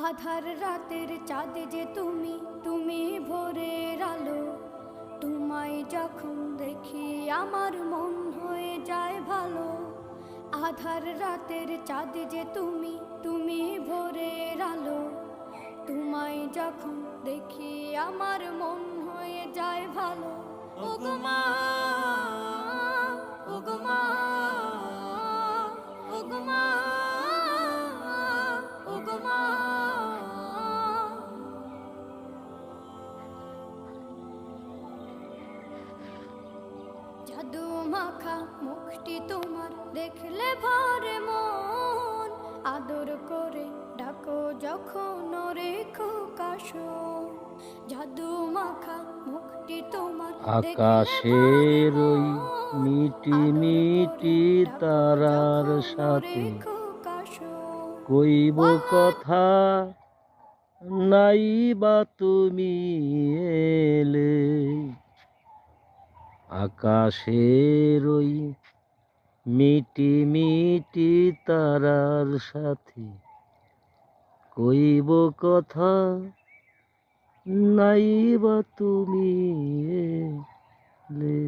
আধার রাতের চাঁদ যে তুমি, তুমি ভোরের আলো। তোমায় যখন দেখি আমার মন হয়ে যায় ভালো। আধার রাতের চাঁদ যে তুমি, তুমি ভোরের আলো। তোমায় যখন দেখি আমার মন হয়ে যায় ভালো। ওগো মা, ওগো মা, ওগো মা, ওগো মা। জাদু মাখা মুখটি তোমার দেখলে ভরে মন। আদর করে ডাকো যখন রেখো কাশন। জাদু মাখা মুখটি তোমার আকাশের ওই মিটি মিটি তারার সাথে কইব কথা, নাই বা তুমি এলে। আকাশের ওই মিটি মিটি তারার সাথে কইব কথা, নাই বা তুমি এলে।